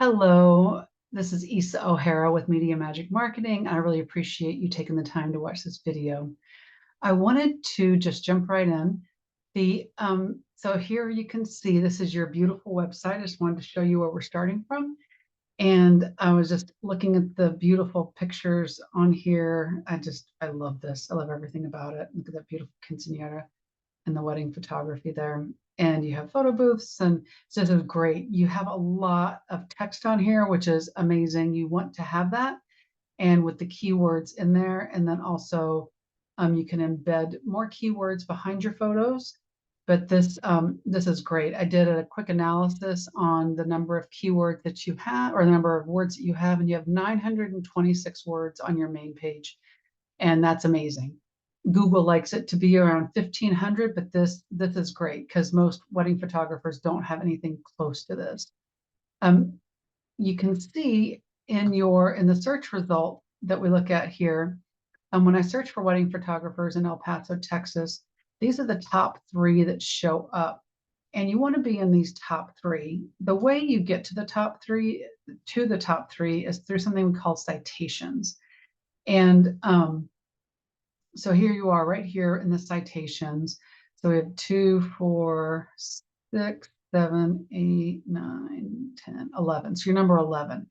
Hello, this is Isa O'Hara with Media Magic Marketing. I really appreciate you taking the time to watch this video. I wanted to just jump right in. So here you can see this is your beautiful website. I just wanted to show you where we're starting from. And I was just looking at the beautiful pictures on here. I love this. I love everything about it. Look at that beautiful quinceanera and the wedding photography there. And you have photo booths, and so this is great. You have a lot of text on here, which is amazing. You want to have that, and with the keywords in there, and then also you can embed more keywords behind your photos. But this is great. I did a quick analysis on the number of keywords that you have, or the number of words that you have, and you have 926 words on your main page, and that's amazing. Google likes it to be around 1,500, but this is great because most wedding photographers don't have anything close to this. You can see in the search result that we look at here, when I search for wedding photographers in El Paso, Texas, these are the top 3 that show up. And you want to be in these top 3. The way you get to the top 3 is through something we call citations. And so here you are right here in the citations. So we have 2, 4, 6, 7, 8, 9, 10, 11. So you're number 11.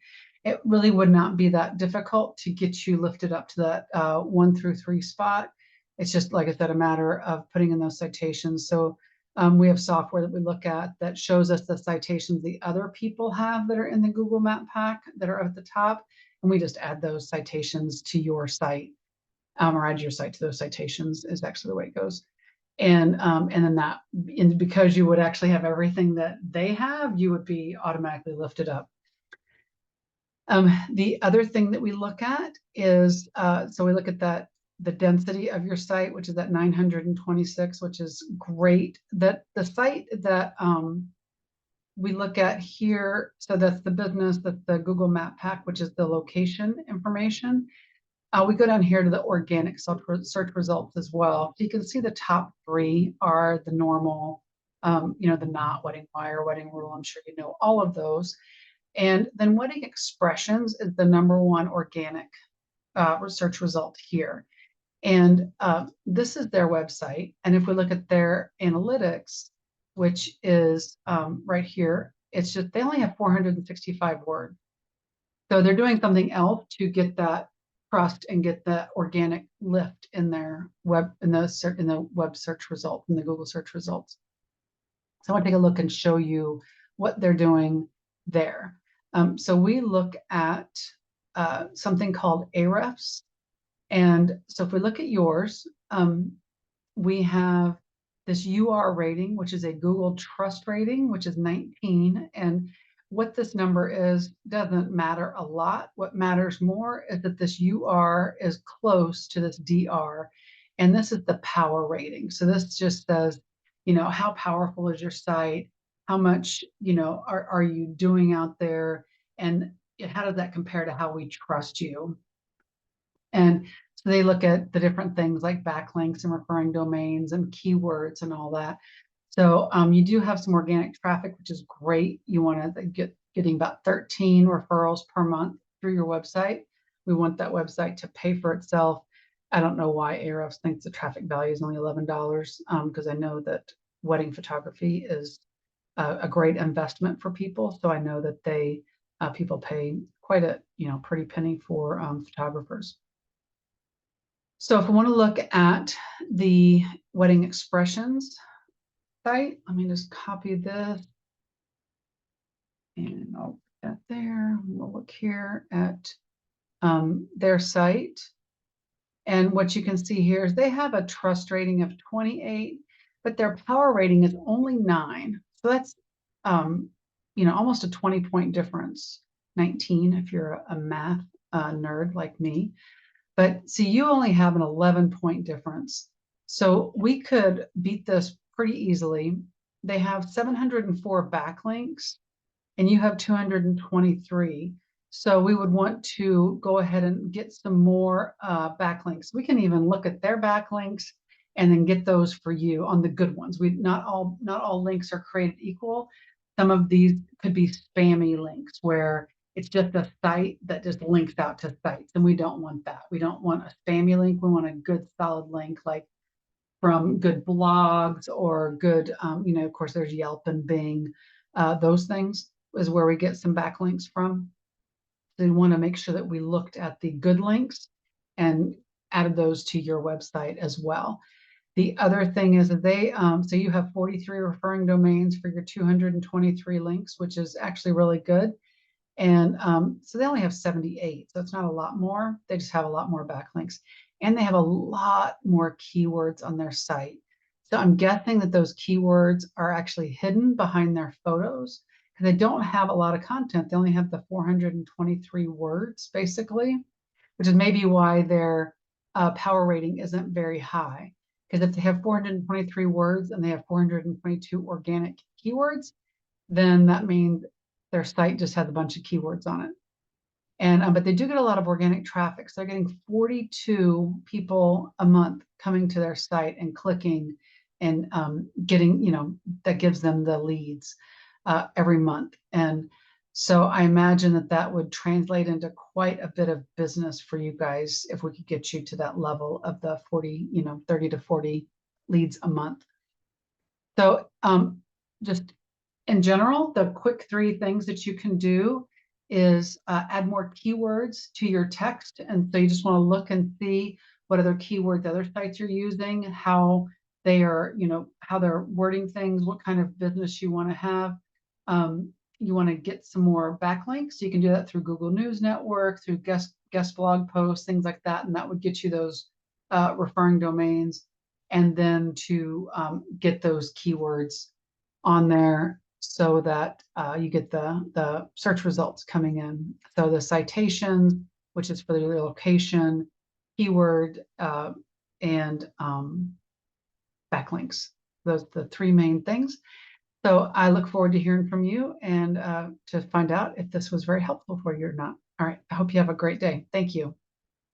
It really would not be that difficult to get you lifted up to that 1 through 3 spot. It's just, like I said, a matter of putting in those citations. So we have software that we look at that shows us the citations the other people have that are in the Google Map Pack that are at the top. And we just add those citations to your site. Or add your site to those citations is actually the way it goes. And then because you would actually have everything that they have, you would be automatically lifted up. The other thing that we look at is, so we look at the density of your site, which is at 926, which is great. That the site that we look at here, so that's the business, that's the Google Map Pack, which is the location information. We go down here to the organic search results as well. So you can see the top 3 are the normal, the not wedding wire, wedding rule. I'm sure you know all of those. And then wedding expressions is the #1 organic search result here. And this is their website. And if we look at their analytics, which is right here, it's just they only have 465 words. So they're doing something else to get that trust and get the organic lift in their web in the web search result, in the Google search results. So I want to take a look and show you what they're doing there. So we look at something called Ahrefs. And so if we look at yours, we have this UR rating, which is a Google trust rating, which is 19. And what this number is doesn't matter a lot. What matters more is that this UR is close to this DR, and this is the power rating. So this just says, how powerful is your site? How much, are you doing out there? And how does that compare to how we trust you? And so they look at the different things like backlinks and referring domains and keywords and all that. So you do have some organic traffic, which is great. You want to getting about 13 referrals per month through your website. We want that website to pay for itself. I don't know why Ahrefs thinks the traffic value is only $11, because I know that wedding photography is a great investment for people. So I know that people pay quite a pretty penny for photographers. So if we want to look at the wedding expressions site, let me just copy this and I'll put that there. We'll look here at their site. And what you can see here is they have a trust rating of 28, but their power rating is only 9. So that's, almost a 20-point difference, 19 if you're a math nerd like me. But see, you only have an 11-point difference. So we could beat this pretty easily. They have 704 backlinks and you have 223. So we would want to go ahead and get some more backlinks. We can even look at their backlinks and then get those for you on the good ones. Not all links are created equal. Some of these could be spammy links where it's just a site that just links out to sites, and we don't want that. We don't want a spammy link. We want a good solid link, like from good blogs or good, of course, there's Yelp and Bing. Those things is where we get some backlinks from. So we want to make sure that we looked at the good links and added those to your website as well. The other thing is that so you have 43 referring domains for your 223 links, which is actually really good. And so they only have 78, so it's not a lot more. They just have a lot more backlinks. And they have a lot more keywords on their site. So I'm guessing that those keywords are actually hidden behind their photos because they don't have a lot of content. They only have the 423 words, basically, which is maybe why their power rating isn't very high. Because if they have 423 words and they have 422 organic keywords, then that means their site just has a bunch of keywords on it. And but they do get a lot of organic traffic. So they're getting 42 people a month coming to their site and clicking and getting, that gives them the leads every month. And so I imagine that that would translate into quite a bit of business for you guys if we could get you to that level of the 40, 30 to 40 leads a month. So just in general, the quick 3 things that you can do is add more keywords to your text. And so you just want to look and see what other keywords other sites are using, how they are, how they're wording things, what kind of business you want to have. You want to get some more backlinks. So you can do that through Google News Network, through guest blog posts, things like that. And that would get you those referring domains. And then to get those keywords on there so that you get the search results coming in. So the citations, which is for the location, keyword, and backlinks. Those are the 3 main things. So I look forward to hearing from you and to find out if this was very helpful for you or not. All right. I hope you have a great day. Thank you.